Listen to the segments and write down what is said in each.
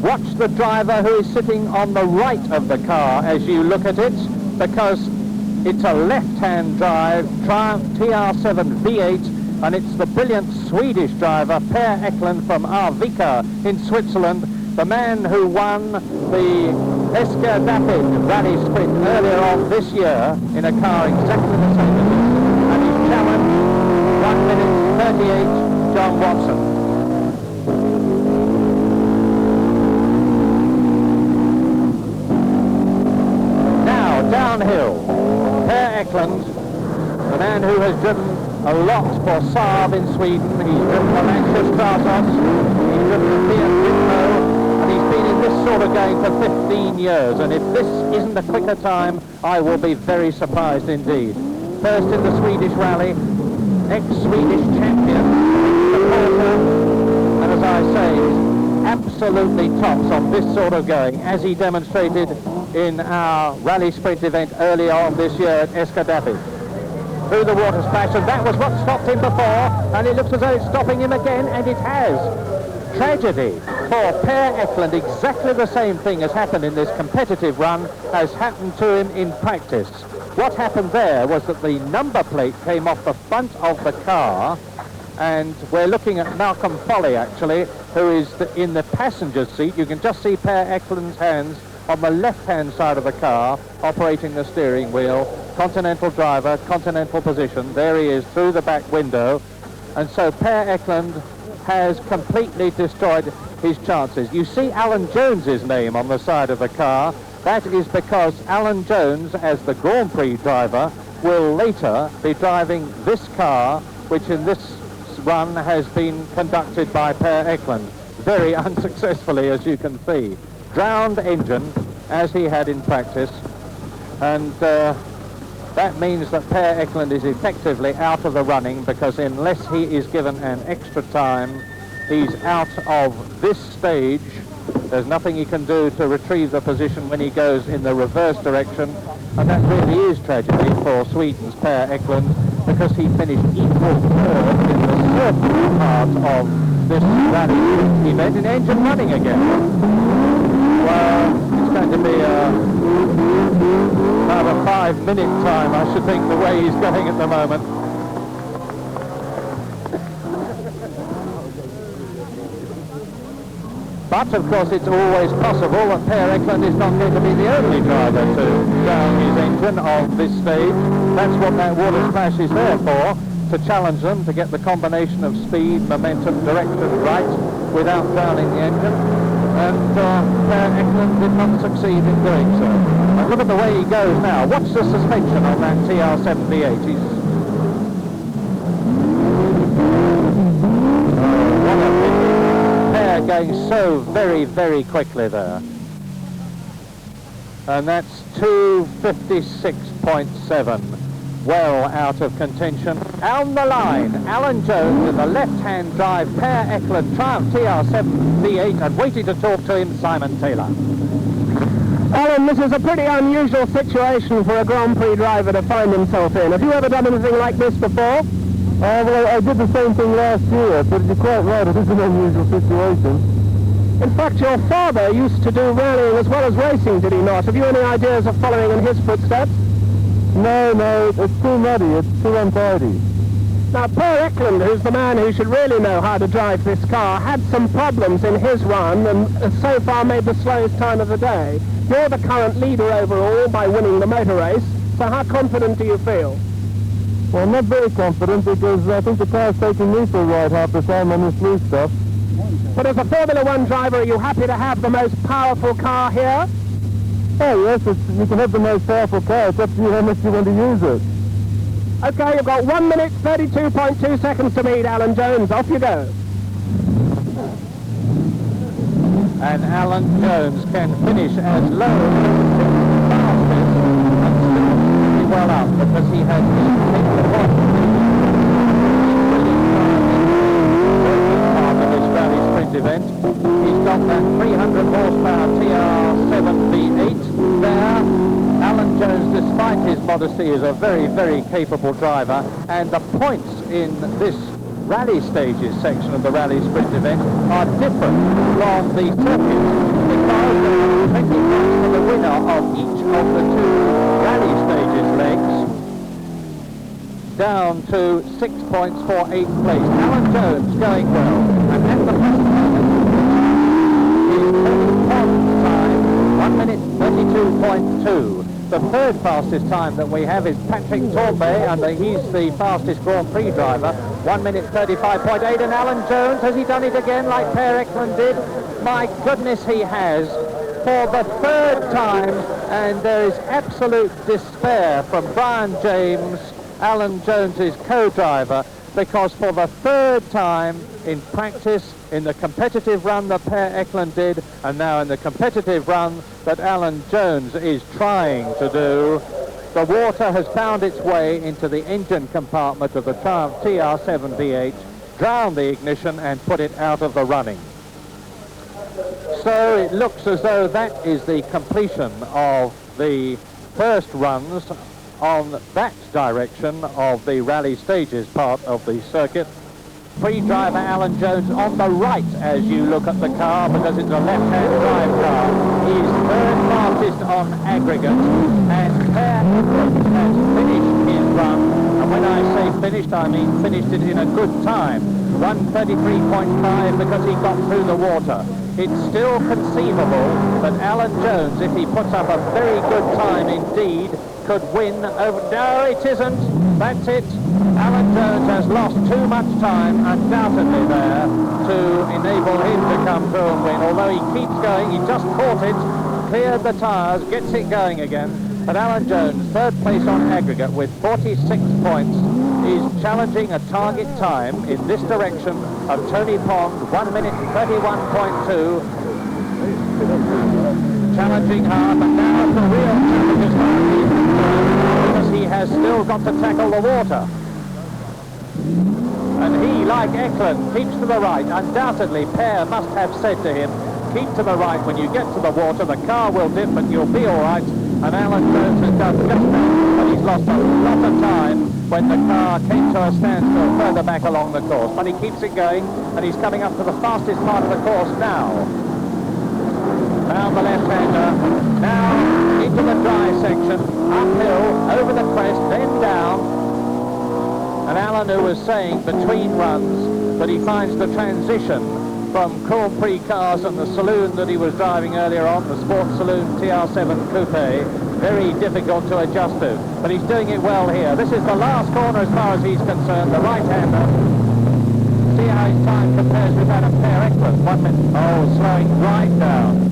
Watch the driver who is sitting on the right of the car as you look at it, because it's a left-hand drive Triumph TR7V8, and it's the brilliant Swedish driver Per Eklund from Arvika in Switzerland, the man who won the Escadapid rally sprint earlier on this year in a car exactly the same as this, and he's challenged 1 minute 38 John Watson. Now downhill, Per Eklund, the man who has driven a lot for Saab in Sweden. He's driven the Lancia Stratos, he's driven the Fiat Ritmo, and he's been in this sort of game for 15 years, and if this isn't a quicker time, I will be very surprised indeed. First in the Swedish rally, ex-Swedish champion, supporter, and as I say, is absolutely tops on this sort of going, as he demonstrated in our rally sprint event earlier on this year at Escadapid. Through the water splash, and that was what stopped him before, and it looks as though it's stopping him again, and it has. Tragedy for Per Eklund. Exactly the same thing has happened in this competitive run as happened to him in practice. What happened there was that the number plate came off the front of the car, and we're looking at Malcolm Foley actually, who is in the passenger seat. You can just see Per Eklund's hands on the left-hand side of the car operating the steering wheel. Continental driver, continental position. There he is through the back window, and so Per Eklund has completely destroyed his chances. You see Alan Jones's name on the side of the car. That is because Alan Jones, as the Grand Prix driver, will later be driving this car, which in this run has been conducted by Per Eklund, very unsuccessfully, as you can see. Drowned engine, as he had in practice, and that means that Per Eklund is effectively out of the running, because unless he is given an extra time, he's out of this stage. There's nothing he can do to retrieve the position when he goes in the reverse direction, and that really is tragedy for Sweden's Per Eklund, because he finished equal third in the circuit part of this rally event in engine running again. Well, it's going to be about a 5-minute time, I should think, the way he's going at the moment. But, of course, it's always possible that Per Eklund is not going to be the only driver to down his engine on this stage. That's what that water splash is there for, to challenge them, to get the combination of speed, momentum, direction right without drowning the engine. And Per Eklund did not succeed in doing so. And look at the way he goes now. Watch the suspension on that TR7V8. He's... what a pity. Per going so very, very quickly there. And that's 2:56.7. Well out of contention. On the line, Alan Jones in the left-hand drive, Per Eklund, Triumph TR7V8, and waiting to talk to him, Simon Taylor. Alan, this is a pretty unusual situation for a Grand Prix driver to find himself in. Have you ever done anything like this before? Well, I did the same thing last year, but you're quite right, it is an unusual situation. In fact, your father used to do rallying as well as racing, did he not? Have you any ideas of following in his footsteps? No, it's too muddy, it's too untidy. Now, Per Eklund, who's the man who should really know how to drive this car, had some problems in his run and so far made the slowest time of the day. You're the current leader overall by winning the motor race, so how confident do you feel? Well, I'm not very confident, because I think the car's taking me for a ride half the time on this loose stuff. But as a Formula One driver, are you happy to have the most powerful car here? Oh yes, you can have the most powerful car, it's up to you how much you want to use it. Okay, you've got 1 minute 32.2 seconds to meet Alan Jones. Off you go. And Alan Jones can finish as low as the fastest and still pretty well up, because he has taken the point part of this rally sprint event. He's got that 300 horsepower TR7V8 there. Alan Jones, despite his modesty, is a very, very capable driver, and the points in this rally stages section of the rally sprint event are different from the circuit 20 points for the winner of each of the two rally stages legs, down to 6 points for 8th place. Alan Jones going well, and at the present moment, his time, 1 minute 32.2. The third fastest time that we have is Patrick Torbay, and he's the fastest Grand Prix driver, 1 minute 35.8. And Alan Jones, has he done it again like Per Eklund did? My goodness, he has, for the third time, and there is absolute despair from Brian James, Alan Jones's co-driver, because for the third time in practice, in the competitive run that Per Eklund did, and now in the competitive run that Alan Jones is trying to do, the water has found its way into the engine compartment of the Triumph TR7V8, drowned the ignition and put it out of the running. So it looks as though that is the completion of the first runs on that direction of the rally stages part of the circuit. Free driver Alan Jones on the right as you look at the car, because it's a left-hand drive car. He's third fastest on aggregate, and Per Eklund has finished his run, and when I say finished, I mean finished it in a good time. 1:33.5 because he got through the water. It's still conceivable that Alan Jones, if he puts up a very good time indeed, could win over... No, it isn't. That's it. Alan Jones has lost too much time, undoubtedly, there to enable him to come through and win. Although he keeps going, he just caught it, cleared the tyres, gets it going again. But Alan Jones, third place on aggregate with 46 points, is challenging a target time in this direction of Tony Pond, 1 minute 31.2. Challenging hard, but now the real challenge is because he has still got to tackle the water. And he, like Eklund, keeps to the right. Undoubtedly, Per must have said to him, keep to the right when you get to the water, the car will dip, but you'll be all right. And Alan Jones has done just that, but he's lost a lot of time when the car came to a standstill further back along the course. But he keeps it going, and he's coming up to the fastest part of the course now. Down the left-hander, now into the dry section, uphill, over the crest, then down. And Alan, who was saying between runs that he finds the transition from Grand Prix cars and the saloon that he was driving earlier on, the Sports Saloon TR7 Coupe, very difficult to adjust to. But he's doing it well here. This is the last corner as far as he's concerned, the right-hander. See how his time compares with that of Per Eklund. 1 minute. Oh, slowing right down.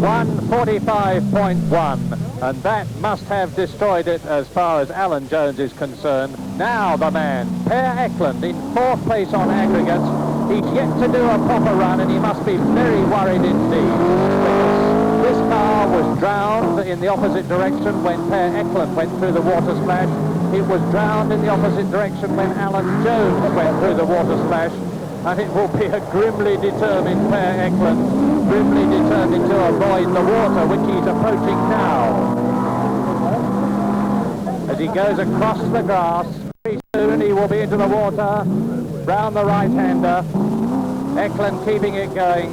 1:45.1, and that must have destroyed it as far as Alan Jones is concerned. Now the man, Per Eklund, in fourth place on aggregate. He's yet to do a proper run, and he must be very worried indeed, because this car was drowned in the opposite direction when Per Eklund went through the water splash. It was drowned in the opposite direction when Alan Jones went through the water splash. And it will be a grimly determined Per Eklund, grimly determined to avoid the water, which he's approaching now. As he goes across the grass, very soon he will be into the water, round the right-hander. Eklund keeping it going.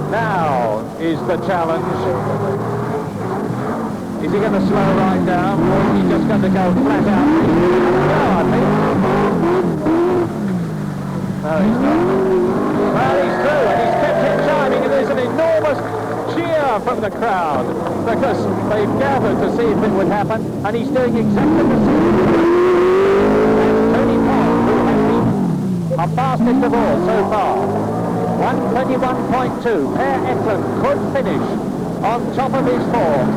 Now is the challenge. Is he going to slow right down, or is he just going to go flat out? No, I think. No, he's not. Well, he's through, and he's kept it chiming, and there's an enormous cheer from the crowd, because they've gathered to see if it would happen, and he's doing exactly the same. And Tony Pond, who has been our fastest of all so far, 1:31.2. Per Eklund could finish on top of his form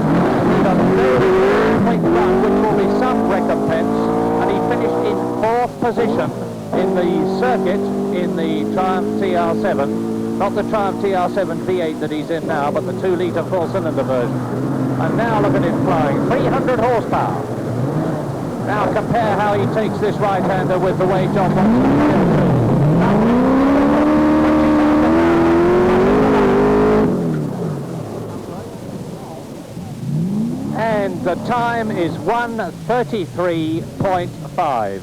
with a very quick run, which will be some recompense, and he finished in fourth position in the circuit in the Triumph TR7, not the Triumph TR7V8 that he's in now, but the 2-litre four-cylinder version. And now look at him flying, 300 horsepower. Now compare how he takes this right-hander with the way John Watson did. And the time is 1:33.5.